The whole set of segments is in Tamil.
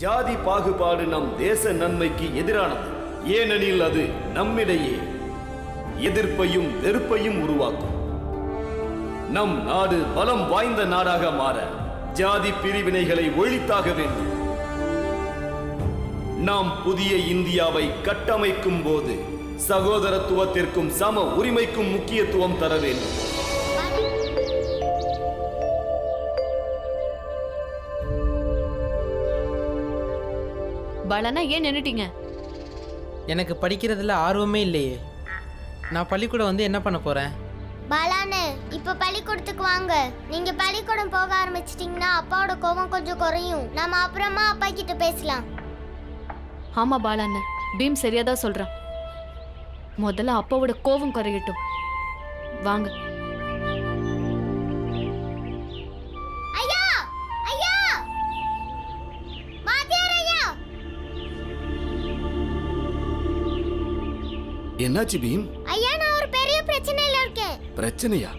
ஜாதி பாகுபாடு நம் தேச நன்மைக்கு எதிரானது. ஏனெனில் அது நம்மிடையே எதிர்ப்பையும் வெறுப்பையும் உருவாக்கும். நம் நாடு பலம் வாய்ந்த நாடாக மாற ஜாதி பிரிவினைகளை ஒழித்தாக வேண்டும். நாம் புதிய இந்தியாவை கட்டமைக்கும் போது சகோதரத்துவத்திற்கும் சம உரிமைக்கும் முக்கியத்துவம் தர வேண்டும். பாலானா ஏன் நின்னுட்டீங்க? எனக்கு படிக்கிறதுல ஆர்வமே இல்லையே. நான் பள்ளிக்கூடம் வந்து என்ன பண்ண போறேன்? பாலானு இப்ப பள்ளிக்கூடத்துக்கு வாங்க. நீங்க பள்ளிக்கூடம் போக ஆரம்பிச்சிட்டீங்கன்னா அப்பாவோட கோபம் கொஞ்சம் குறையும். நாம அப்புறமா அப்பா கிட்ட பேசலாம். ஆமா பாலாண்ண, பீம் சரியாதான் சொல்றான். முதல்ல அப்பாவோட கோபம் குறையட்டும். வாங்க. ஐயா ஐயா வாத்தியார் ஐயா. என்னாச்சு பீம்? ஐயா நான் ஒரு பெரிய பிரச்சனையில இருக்கேன். பிரச்சனையா?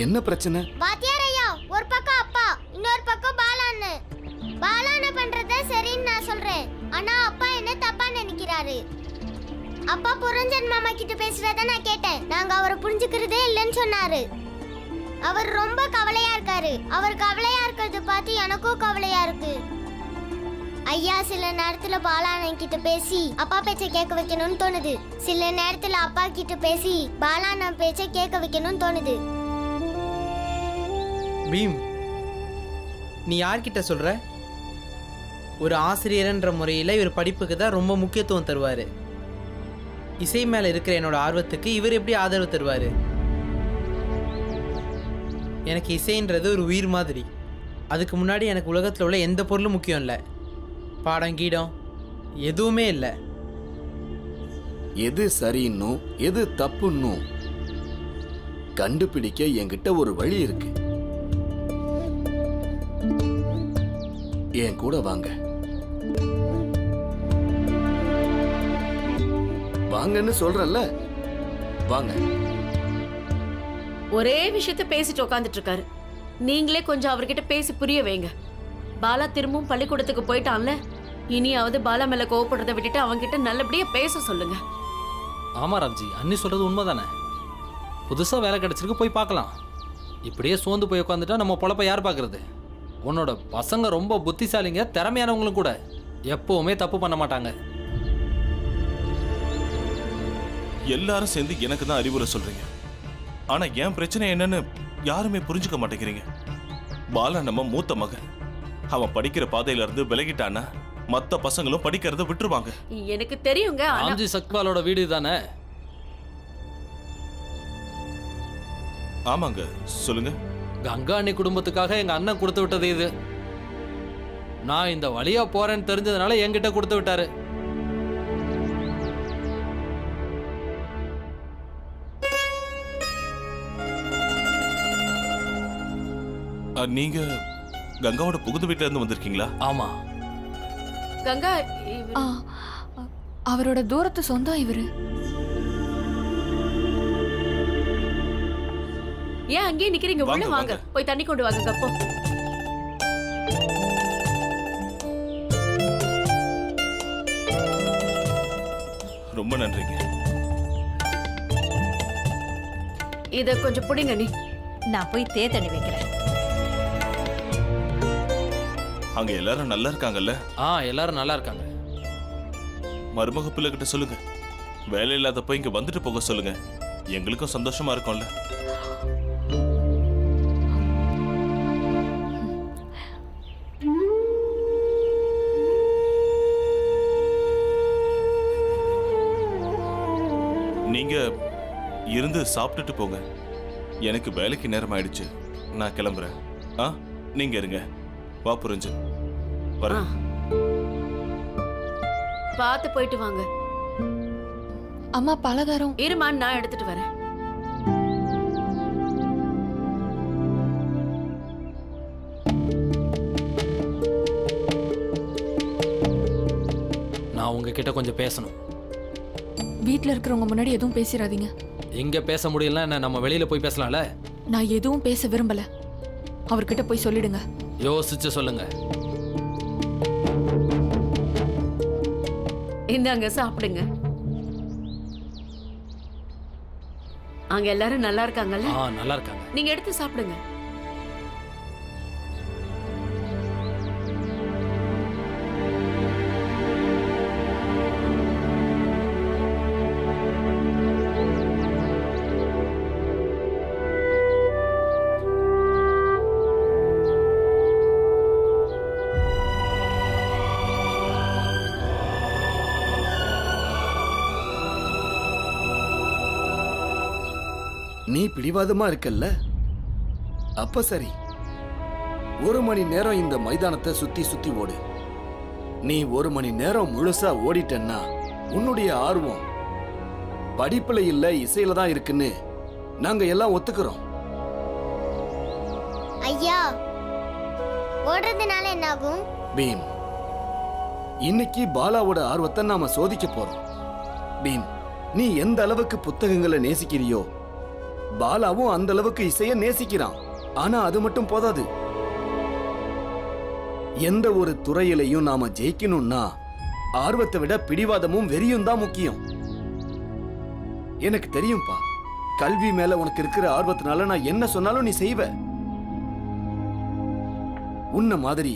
என்ன பிரச்சனை? வாத்தியார் ஐயா, ஒரு பக்கம் அப்பா, இன்னொரு பக்கம் பாலான்னு. பாலான்னு பண்றத சரின்னு நான் சொல்றேன். ஆனா அப்பா என்ன தப்பா நினைக்கிறாரு. அப்பா புரஞ்சன் மாமா கிட்ட பேசுறத நான் கேட்டேன். நாங்க அவரை புரிஞ்சுக்கிறதே இல்லைன்னு சொன்னாரு. அவர் ரொம்ப கவலையா இருக்காரு. அவர் கவலையா இருக்கிறத பார்த்து எனக்கும் கவலையா இருக்கு. ஐயா சில நேரத்துல பாலாண்ணன் கிட்ட பேசி அப்பா பேச்ச கேட்க வைக்கணும்னு தோணுது. சில நேரத்துல அப்பா கிட்ட பேசி பாலாண்ணன் பேச்ச கேட்க வைக்கணும்னு தோணுது. பீம், நீ யார்கிட்ட சொல்ற? ஒரு ஆசிரியர்ன்ற முறையில் இவர் படிப்புக்கு தான் ரொம்ப முக்கியத்துவம் தருவார். இசை மேலே இருக்கிற என்னோட ஆர்வத்துக்கு இவர் எப்படி ஆதரவு தருவார்? எனக்கு இசைன்றது ஒரு உயிர் மாதிரி. அதுக்கு முன்னாடி எனக்கு உலகத்தில் உள்ள எந்த பொருளும் முக்கியம் இல்லை. பாடம் கீடம் எதுவுமே இல்லை. எது சரின்னும் எது தப்புன்னும் கண்டுபிடிக்க என்கிட்ட ஒரு வழி இருக்கு. என் கூட வாங்க. வாங்கன்னு சொல்றல்ல, வாங்க. ஒரே விஷயத்த பேசிட்டு உட்காந்துட்டு இருக்காரு. நீங்களே கொஞ்சம் அவர்கிட்ட பேசி புரிய வைங்க. பாலா திரும்பவும் பள்ளிக்கூடத்துக்கு போயிட்டான்ல, இனியாவது பாலா மேல கோவப்படுறதை விட்டுட்டு அவன்கிட்ட நல்லபடியா பேச சொல்லுங்க. ஆமா ராம்ஜி, அண்ணி சொல்றது உண்மைதானே. புதுசா வேலை கிடைச்சிருக்கு, போய் பார்க்கலாம். இப்படியே சோர்ந்து போய் உட்காந்துட்டா நம்ம பொழப்ப யார் பார்க்கறது? உன்னோட பசங்க ரொம்ப புத்திசாலிங்க, திறமையானவங்களும் கூட. எப்பவுமே தப்பு பண்ண மாட்டாங்க. எல்லாரும் சேர்ந்து எனக்கு தான் அறிவுரை சொல்றீங்க. ஆனா என் பிரச்சனை என்னன்னு யாருமே புரிஞ்சுக்க மாட்டேங்கிறீங்க. பாலா நம்ம மூத்த மகன். அவன் படிக்கிற பாதையில இருந்து விலகிட்டானா மத்த பசங்களும் படிக்கிறத விட்டுருவாங்க. எனக்கு தெரியுங்க. ராம்ஜி சக்பாலோட வீடு தானே? ஆமாங்க, சொல்லுங்க. கங்கா அண்ணி குடும்பத்துக்காக எங்க அண்ணன் கொடுத்து விட்டது இது. நான் இந்த வழியா போறேன்னு தெரிஞ்சதுனால என்கிட்ட கொடுத்து விட்டாரு. நீங்க கங்காவோட புகுந்த வீட்டுல இருந்து வந்திருக்கீங்களா? ஆமா. கங்கா அவரோட தூரத்து சொந்தம் இவரு. ஏன் அங்கேயே நிக்கிறீங்க? உள்ள வாங்க, போய் தண்ணி கொண்டு வாங்க. கப்போ ரொம்ப நன்றிங்க. இத கொஞ்சம் புடிங்க. நீ நான் போய் தண்ணி வைக்கிறேன். அங்க எல்லாரும் நல்லா இருக்காங்கல்ல? எல்லாரும் நல்லா இருக்காங்க. மருமக பிள்ளை கிட்ட சொல்லுங்க, வேலை இல்லாதப்ப இங்க வந்துட்டு போக சொல்லுங்க. எங்களுக்கும் சந்தோஷமா இருக்கும்ல. நீங்க இருந்து சாப்பிட்டுட்டு போங்க. எனக்கு வேலைக்கு நேரம் ஆயிடுச்சு, நான் கிளம்புறேன். நீங்க இருங்க. வா புரிஞ்சன், வரேன். பார்த்து போயிட்டு வாங்க. அம்மா பலகாரம் இருமா, நான் எடுத்துட்டு வரேன். நான் உங்ககிட்ட கொஞ்சம் பேசணும். வீட்ல இருக்கிறவங்க முன்னாடி எதுவும் பேசிடாதீங்க. இங்க பேச முடியல, நம்ம வெளியில போய் பேசலாம்ல. நான் எதுவும் பேச விரும்பல. அவர்கிட்ட போய் சொல்லிடுங்க. யோசிச்சு சொல்லுங்க. இந்தாங்க சாப்பிடுங்க. அங்க எல்லாரும் நல்லா இருக்காங்கல்ல? நல்லா இருக்காங்க. நீங்க எடுத்து சாப்பிடுங்க. நீ பிடிவாதமா இருக்கல்ல, அப்ப சரி. 1 மணி நேரம் இந்த மைதானத்தை சுத்தி சுத்தி ஓடு. நீ 1 மணி நேரம் முழுசா ஓடிட்டன்னா உன்னுடைய ஆர்வம் படிப்புல இல்ல இசையில தான் இருக்குன்னு நாங்க எல்லாம் ஒத்துக்கிறோம். ஐயா, ஓடுறதுனால என்ன ஆகும்? பீம், இன்னைக்கு பாலாவோட ஆர்வத்தை நாம சோதிக்க போறோம். பீம், நீ எந்த அளவுக்கு புத்தகங்களை நேசிக்கிறியோ பாலாவும் அந்த அளவுக்கு இசைய நேசிக்கிறான். ஆனா அது மட்டும் போதாது. எந்த ஒரு துறையிலையும் நாம ஜெயிக்கணும்னா ஆர்வத்தை விட பிடிவாதமும் வெறியும் தான் முக்கியம். எனக்கு தெரியும்பா, கல்வி மேல உனக்கு இருக்கிற ஆர்வத்தினால நான் என்ன சொன்னாலும் நீ செய்வ. உன்ன மாதிரி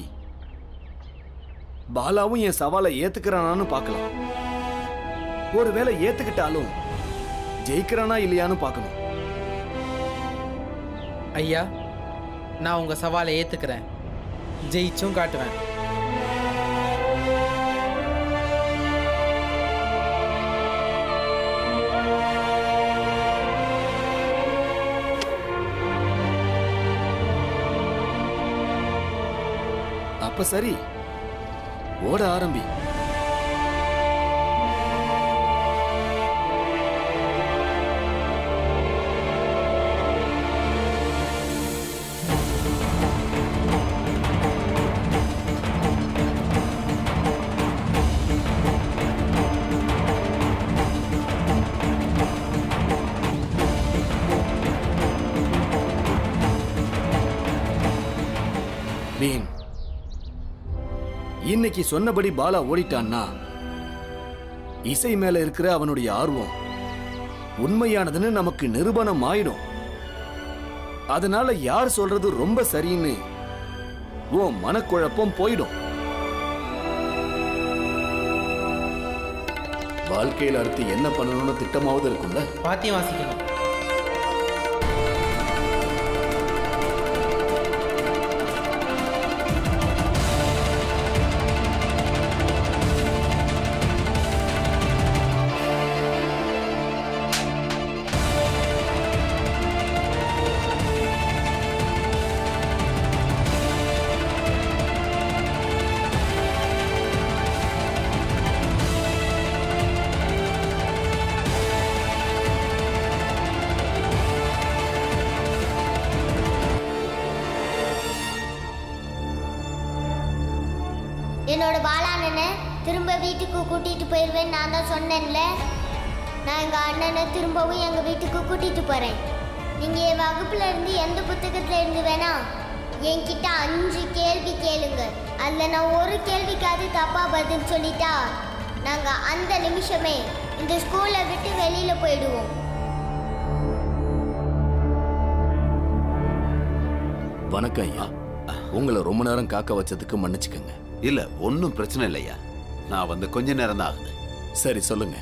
பாலாவும் என் சவாலை ஏத்துக்கிறானான்னு பார்க்கலாம். ஒருவேளை ஏத்துக்கிட்டாலும் ஜெயிக்கிறானா இல்லையான்னு பார்க்கணும். ஐயா, நான் உங்க சவாலை ஏத்துக்கிறேன். ஜெயிச்சும் காட்டுவேன். அப்ப சரி, ஓட ஆரம்பி. பீம், இன்னைக்கு சொன்னபடி பாலா ஓடிட்டான்னா இசை மேல இருக்கிற அவனுடைய ஆர்வம் உண்மையானதுன்னு நமக்கு நிரூபணம் ஆயிடும். அதனால யார் சொல்றது ரொம்ப சரின்னு உன் மனக்குழப்பம் போயிடும். வாழ்க்கையில் அடுத்து என்ன பண்ணணும்னு திட்டமாவது இருக்கும்ல. பாத்தியம் வாசிக்கணும். என்னோட பாலா அண்ணனை திரும்ப வீட்டுக்கு கூட்டிட்டு போயிடுவேன் நான் தான் சொன்னேன்ல. நான் எங்க அண்ணனை திரும்பவும் எங்க வீட்டுக்கு கூட்டிட்டு போறேன். நீங்க என் வகுப்புல இருந்து எந்த புத்தகத்துல இருந்து வேணா என்கிட்ட 5 கேள்வி கேளுங்க. அதுல நான் ஒரு கேள்விக்காவது தப்பா பதில் சொல்லிட்டா நாங்க அந்த நிமிஷமே இந்த ஸ்கூலை விட்டு வெளியில போயிடுவோம். வணக்கம் ஐயா, உங்களை ரொம்ப நேரம் காக்க வச்சதுக்கு மன்னிச்சுக்கங்க. இல்ல ஒன்றும் பிரச்சனை இல்லையா, நான் வந்து கொஞ்ச நேரம் தான் ஆகுது. சரி சொல்லுங்க,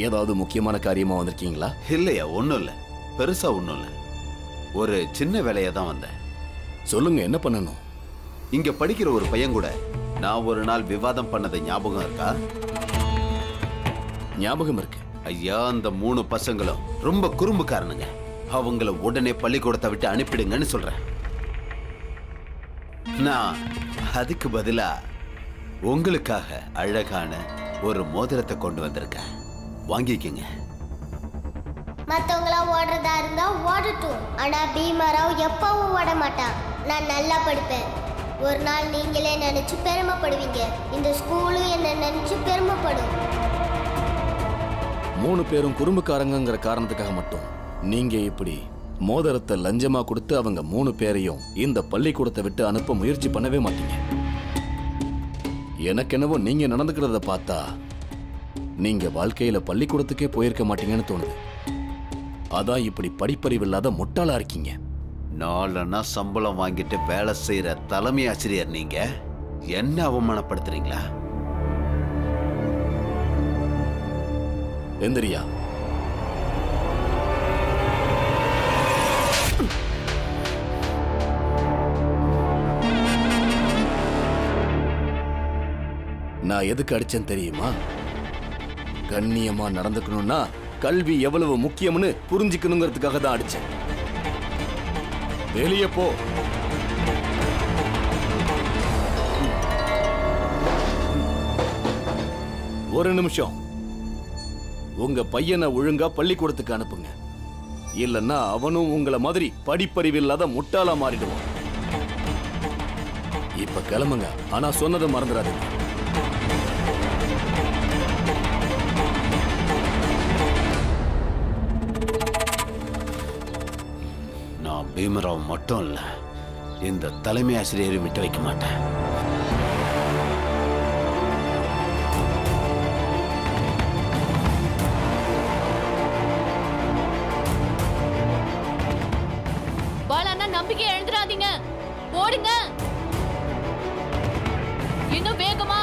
ஏதாவது முக்கியமான காரியமா வந்திருக்கீங்களா? இல்லையா, ஒன்றும் இல்லை, பெருசா ஒன்றும் இல்லை, ஒரு சின்ன வேலையை தான் வந்தேன். சொல்லுங்க, என்ன பண்ணணும்? இங்க படிக்கிற ஒரு பையன் கூட நான் ஒரு நாள் விவாதம் பண்ணது ஞாபகம் இருக்கா? ஞாபகம் இருக்கு ஐயா. அந்த 3 பசங்களும் ரொம்ப குறும்புக்காரனுங்க. அவங்கள உடனே பள்ளிக்கூடத்தை விட்டு அனுப்பிடுங்கன்னு சொல்றேன். நான் அதுக்கு பதிலா உங்களுக்காக அழகான ஒரு மோதிரத்தை கொண்டு வந்திருக்கேன், வாங்கிக்கங்க. மற்றவங்களா ஓடுறதா இருந்தா ஓடட்டும், ஆனா பீமராவ் எப்பவும் ஓட மாட்டான். நான் நல்லா படிப்பேன். ஒரு நாள் நீங்களே நினைச்சு பெருமைப்படுவீங்க. இந்த ஸ்கூலும் என்ன நினைச்சு பெருமைப்படும். 3 பேரும் குறும்புக்காரங்கிற காரணத்துக்காக மட்டும் நீங்க இப்படி மோதிரத்தை லஞ்சமா கொடுத்து அவங்க 3 பேரையும் இந்த பள்ளிக்கூடத்தை விட்டு அனுப்ப முயற்சி பண்ணவே மாட்டீங்க. எனக்கு என்னவோ நீங்க நடந்துக்கிறத பார்த்தா நீங்க வாழ்க்கையில பள்ளிக்கூடத்துக்கே போயிருக்க மாட்டீங்கன்னு தோணுது. அதான் இப்படி படிப்பறிவு இல்லாத முட்டாளா இருக்கீங்க. நாலனா சம்பளம் வாங்கிட்டு வேலை செய்யற தலைமை ஆசிரியர் நீங்க என்ன அவமானப்படுத்துறீங்களா? எந்திரியா. நான் எதுக்கு அடிச்சேன் தெரியுமா? கண்ணியமா நடந்துக்கணும்னா கல்வி எவ்வளவு முக்கியம்னு புரிஞ்சுக்கணுங்கிறதுக்காக தான் அடிச்சேன். வெளியே போ. ஒரு நிமிஷம். உங்க பையனை ஒழுங்கா பள்ளிக்கூடத்துக்கு அனுப்புங்க. இல்லன்னா அவனும் உங்களை மாதிரி படிப்பறிவு இல்லாத முட்டாளா மாறிடுவான். இப்ப கிளம்புங்க. ஆனா சொன்னதை மறந்துடாதீங்க. நான் பீமராவ் மட்டும் இல்ல, இந்த தலைமை ஆசிரியரை விட்டு வைக்க மாட்டேன். பாலாண்ணா நம்பிக்கை எழுந்துடாதீங்க. ஓடுங்க இன்னும் வேகமா.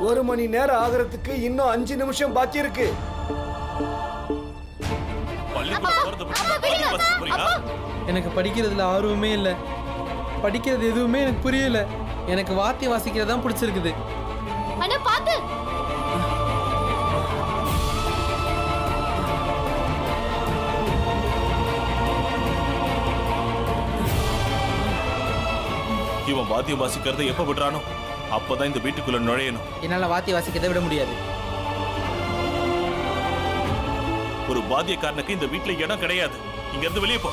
ஒரு மணி நேரம் ஆகிறதுக்கு இன்னும் 5 நிமிஷம் பாக்கி இருக்கு. பள்ளிக்கூடம் போறத பத்தி யோசிக்க போறீங்களா? எனக்கு படிக்கிறதுல ஆர்வமே இல்லை. படிக்கிறது எதுவுமே எனக்கு புரியல. எனக்கு வாத்தியம் வாசிக்கிறது தான் பிடிச்சிருக்குது. அண்ணா பாத்து. இவன் வாத்தியம் வாசிக்கிறதை எப்ப விடுறானோ அப்பதான் இந்த வீட்டுக்குள்ள நுழையணும். என்னால வாத்தியம் வாசிக்கிறதை விட முடியாது. ஒரு வாத்தியக்காரனுக்கு இந்த வீட்டுல இடம் கிடையாது. இங்க இருந்து வெளியே போ.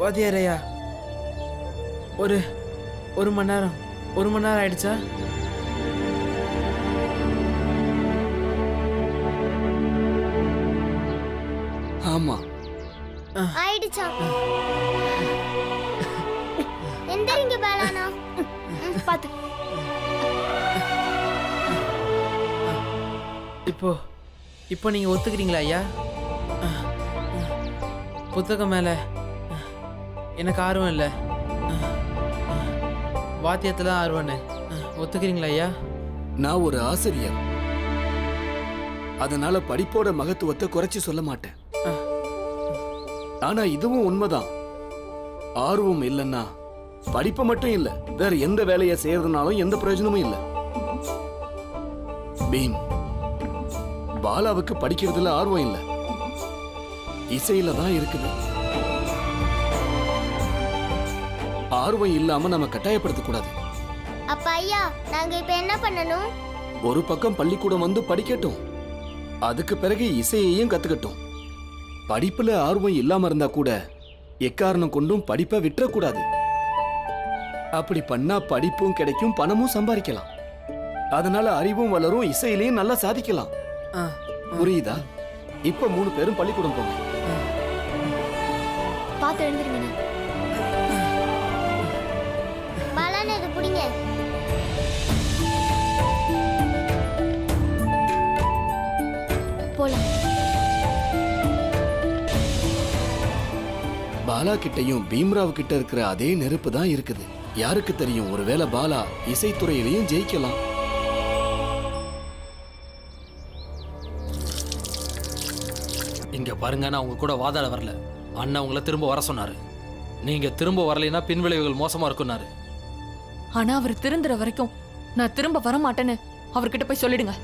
வாத்தியாரையா, ஒரு மணி நேரம் ஆயிடுச்சா? ஆமா ஆயிடுச்சா? எந்திரிங்க பாலானா. பாத்து. இப்போ நீங்க ஒத்துக்கிறீங்களா ஐயா? புத்தகம் மேல எனக்கு ஆர்வம் இல்லை, வாத்தியத்துல ஆர்வம்னு ஒத்துக்கிறீங்களா ஐயா? நான் ஒரு ஆசிரியர். அதனால படிப்போட மகத்துவத்தை குறைச்சு சொல்ல மாட்டேன். ஆனா இதுவும் உண்மைதான். ஆர்வம் இல்லைன்னா படிப்பு மட்டும் இல்ல, வேற எந்த வேலையை செய்யறதுனாலும் எந்த பிரயோஜனமும் இல்ல. பீம், பாலாவுக்கு படிக்கிறதுல ஆர்வம் இல்ல, இசையில தான் இருக்குது. ஆர்வம் இல்லாம நம்ம கட்டாயப்படுத்த கூடாது. அப்ப ஐயா, நாங்க இப்ப என்ன பண்ணணும்? ஒரு பக்கம் பள்ளிக்கூடம் வந்து படிக்கட்டும், அதுக்கு பிறகு இசையையும் கத்துக்கட்டும். படிப்புல ஆர்வம் இல்லாம இருந்தா கூட எக்காரணம் கொண்டும் படிப்பை விட்டுறக்கூடாது. அப்படி பண்ணா படிப்பும் கிடைக்கும், பணமும் சம்பாதிக்கலாம். அதனால அறிவும் வளரும், இசையிலையும் நல்லா சாதிக்கலாம். புரியுதா? இப்ப 3 பேரும் பள்ளிக்கூடம் போங்க. பாத்து எழுந்திருங்க. பாலானா இது புடிங்க. போலாம். பாலா கிட்டையும் பீம்ராவ் கிட்ட இருக்கிற அதே நெருப்பு தான் இருக்குது. யாருக்கு தெரியும், ஒருவேளை பாலா இசைத்துறையிலையும் ஜெயிக்கலாம். இங்க பாருங்க, நான் உங்க கூட வாதாட வரல. அண்ணா உங்களை திரும்ப வர சொன்னாரு. நீங்க திரும்ப வரலைன்னா பின்விளைவுகள் மோசமா இருக்குன்னாரு. ஆனா அவர் திருந்துற வரைக்கும் நான் திரும்ப வர மாட்டேன்னு அவர்கிட்ட போய் சொல்லிடுங்க.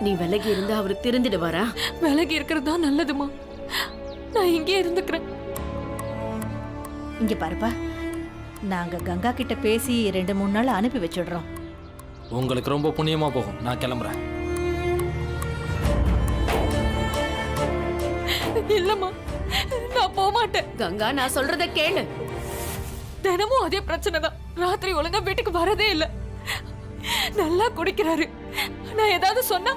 நீ விலகி இருந்தா அவர் திருந்திடுவாரா? விலகி இருக்கிறது தான் நல்லதுமா. நான் இங்கே இருந்துக்கிறேன். இங்க பாருப்பா, நாங்க கங்கா கிட்ட பேசி 2-3 நாள் அனுப்பி வச்சிடுறோம். உங்களுக்கு ரொம்ப புண்ணியமா போகும். நான் கிளம்புறேன். இல்லம்மா, நான் போக மாட்டேன். கங்கா, நான் சொல்றத கேளு. தினமும் அதே பிரச்சனை தான். ராத்திரி ஒழுங்கா வீட்டுக்கு வரதே இல்ல. நல்லா குடிக்கிறாரு. நான் ஏதாவது சொன்னா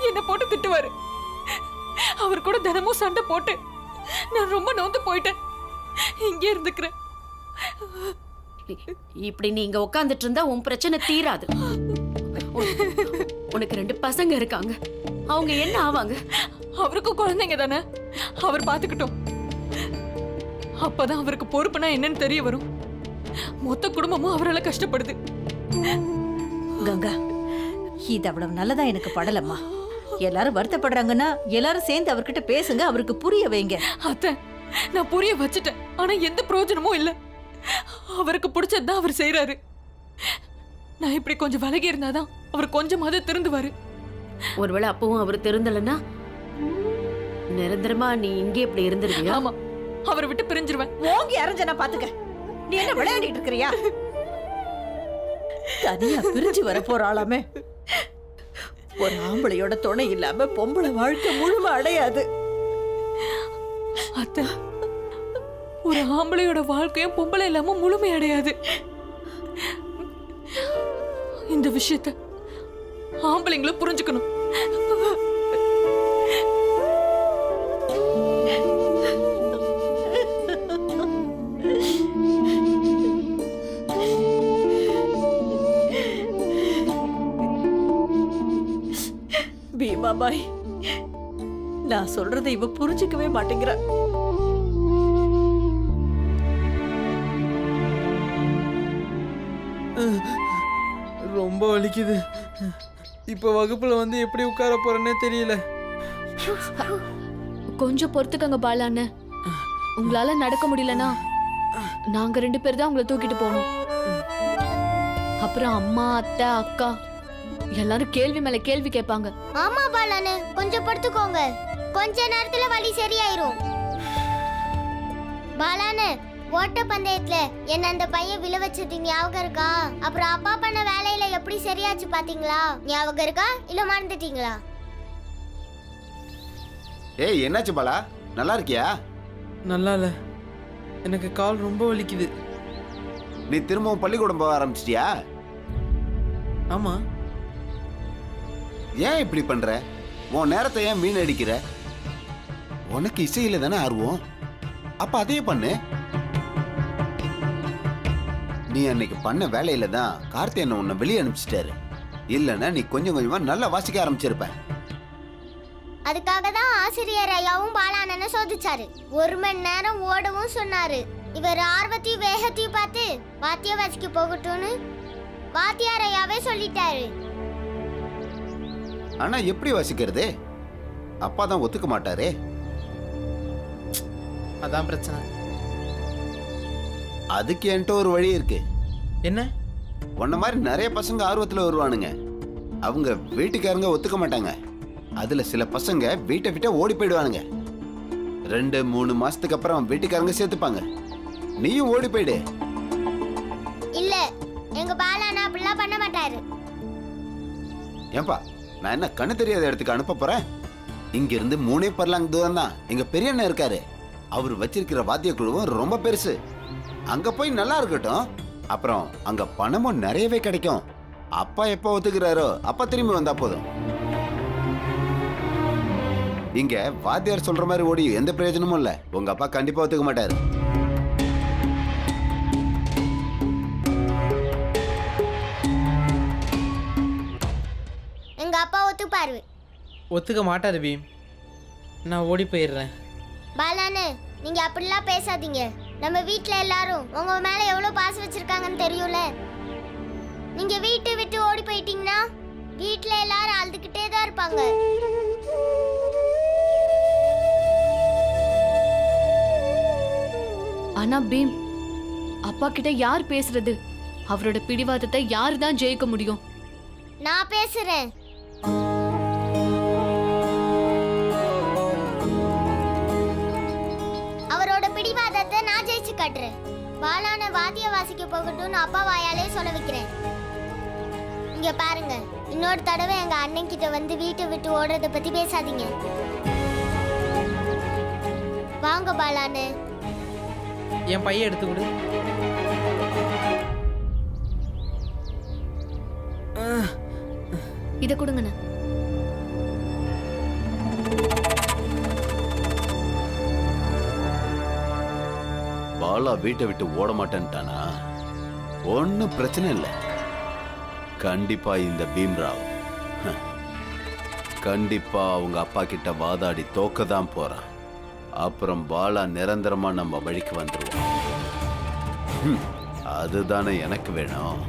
என்ன போட்டு திட்டுவாரு. அவர் கூட தினமும் சண்டை போட்டு நான் ரொம்ப நொந்து போயிட்டேன். இங்கே இருந்துக்கிறேன். இப்படி நீ இங்க உட்கார்ந்துட்டு இருந்தா உன் பிரச்சனை தீராது. உனக்கு 2 பசங்க இருக்காங்க. அவங்க என்ன ஆவாங்க? அவருக்கும் குழந்தைங்க தானே, அவர் பாத்துக்கிட்டோம். அப்பதான் அவருக்கு பொறுப்புனா என்னன்னு தெரிய வரும். மொத்த குடும்பமும் அவரால கஷ்டப்படுது. கங்கா, இது அவ்வளவு நல்லதா எனக்கு படலம்மா. எல்லாரும் வருத்தப்படுறாங்கன்னா எல்லாரும் சேர்ந்து அவர்கிட்ட பேசுங்க, அவருக்கு புரிய வைங்க. அத்தை, நான் புரிய வச்சுட்டேன். ஆனா எந்த பிரயோஜனமும் இல்ல. அவருக்கு பிடிச்சதுதான் அவர் செய்யறாரு. நான் இப்படி கொஞ்சம் விலகி இருந்தாதான் அவர் கொஞ்சமாவது திருந்துவாரு. ஒருவேளை அப்பவும் அவர் திருந்தலன்னா நிரந்தரமா நீ இங்கே இப்படி இருந்துருவியா? ஆமா, அவரை விட்டு பிரிஞ்சிருவேன். ஓங்கி அரைஞ்சனா பாத்துக்க. நீ என்ன விளையாடிட்டு இருக்கிறியா? தனியா பிரிஞ்சு வர போறாளாமே. ஒரு ஆம்பளையோட துணை இல்லாம பொம்பளை வாழ்க்கை முழுமை அடையாது. அத்தை, ஒரு ஆம்பளையோட வாழ்க்கையும் பொம்பளை இல்லாம முழுமை அடையாது. இந்த விஷயத்த ஆம்பளைங்களும் புரிஞ்சுக்கணும். பீமாபாய், நான் சொல்றதை இவ புரிஞ்சுக்கவே மாட்டேங்கிற. ரொம்ப வலிக்குது. இப்ப வகுப்புல வந்து எப்படி உட்கார போறேன்னே தெரியல. கொஞ்சம் பொறுத்துக்கங்க பாலாண்ண. உங்களால நடக்க முடியலனா நாங்க 2 பேர் தான் உங்களை தூக்கிட்டு போகணும். அப்புறம் அம்மா, அத்தை, அக்கா எல்லாரும் கேள்வி மேல கேள்வி கேட்பாங்க. ஆமா பாலானு, கொஞ்சம் படுத்துக்கோங்க. கொஞ்ச நேரத்துல வலி சரியாயிரும். பாலானு, ஓட்ட பந்தயத்துல என்ன அந்த பையன் விழ வச்சது ஞாபகம் இருக்கா? அப்புறம் அப்பா பண்ண வேலையில எப்படி சரியாச்சு பாத்தீங்களா? ஞாபகம் இருக்கா இல்ல மறந்துட்டீங்களா? ஏய், என்னாச்சு பாலா? நல்லா இருக்கியா? நல்லா இல்ல, எனக்கு கால் ரொம்ப வலிக்குது. நீ திரும்பவும் பள்ளிக்கூடம் போக ஆரம்பிச்சிட்டியா? ஆமா. ஏன் இப்படி பண்ற? உன் நேரத்தை ஏன் வீணடிக்கிற? உனக்கு இசையில தானே ஆர்வம். அப்ப அதையே பண்ணு. நீ அன்னைக்கு பண்ண வேலையில தான் கார்த்தியன் உன்னை வெளியே அனுப்பிச்சிட்டாரு. இல்லைன்னா நீ கொஞ்சம் கொஞ்சமா நல்லா வாசிக்க ஆரம்பிச்சிருப்ப. அதுக்காக தான் ஆசிரியர் ஐயாவும் பாலானனை சோதிச்சாரு. 1 மணி நேரம் ஓடவும் சொன்னாரு. இவர் ஆர்வத்தையும் வேகத்தையும் பார்த்து வாத்திய வாசிக்க போகட்டும்னு வாத்தியார் ஐயாவே சொல்லிட்டாரு. ஆனா எப்படி வாசிக்கிறது? அப்பா தான் ஒத்துக்க மாட்டாரே. அதான் பிரச்சனை. அதுக்கு என்கிட்ட ஒரு வழி இருக்கு. என்ன? உன்ன மாதிரி நிறைய பசங்க ஆர்வத்துல வருவானுங்க. அவங்க வீட்டுக்காரங்க ஒத்துக்க மாட்டாங்க. அதுல சில பசங்க வீட்டை விட்டு ஓடி போயிடுவானுங்க. 2-3 மாசத்துக்கு அப்புறம் வீட்டுக்காரங்க சேர்த்துப்பாங்க. நீயும் ஓடி போயிடு. இல்ல, எங்க பாலானா அப்படிலாம் பண்ண மாட்டாரு. ஏன்பா, நான் என்ன கண்ணு தெரியாத இடத்துக்கு அனுப்ப போறேன்? இங்க இருந்து 3 பர்லாங் தூரம் தான் எங்க பெரிய அண்ணன் இருக்காரு. அவர் வச்சிருக்கிற வாத்திய குழுவும் ரொம்ப பெருசு. அங்க போய் நல்லா இருக்கட்டும். அப்புறம் அங்க பணமும் நிறையவே கிடைக்கும். அப்பா எப்ப ஒத்துக்கிறாரோ அப்ப திரும்பி வந்தா போதும். இங்க வாத்தியார் சொல்ற மாதிரி ஓடி எந்த பிரயோஜனமும் இல்ல. உங்க அப்பா கண்டிப்பா ஒத்துக்க மாட்டாரு. எங்க அப்பா ஒத்துப்பாரு. ஒத்துக்க மாட்டாரு பீம். நான் ஓடி போயிடுறேன். பாலானு, நீங்க அப்படிலாம் பேசாதீங்க. நம்ம வீட்ல எல்லாரும் உங்க மேல எவ்வளவு பாசம் வச்சிருக்காங்கன்னு தெரியும்ல. நீங்க வீட்டை விட்டு ஓடி போயிட்டீங்கன்னா வீட்ல எல்லாரும் அழுதுகிட்டே தான் இருப்பாங்க. ஆனா பீம், அப்பா கிட்ட யார் பேசுறது? அவரோட பிடிவாதத்தை யாரு தான் ஜெயிக்க முடியும்? நான் பேசுறேன். அவரோட பிடிவாதத்தை நான் ஜெயிச்சு காட்டுறேன். பாலான வாத்திய வாசிக்க போகட்டும்னு அப்பா வாயாலே சொல்ல வைக்கிறேன். இங்க பாருங்க, இன்னொரு தடவை எங்க அண்ணன் கிட்ட வந்து வீட்டை விட்டு ஓடுறத பத்தி பேசாதீங்க. வாங்க பாலானு. என் பையன் எடுத்து கொடு. இத கொடுங்கண்ணா. பாலா வீட்டை விட்டு ஓட மாட்டேன்ட்டானா? ஒன்னும் பிரச்சனை இல்லை. கண்டிப்பா இந்த பீம்ராவ் கண்டிப்பா அவங்க அப்பா கிட்ட வாதாடி தோக்க தான் போறான். அப்புறம் பாலா நிரந்தரமா நம்ம வழிக்கு வந்துருவோம். அதுதானே எனக்கு வேணும்.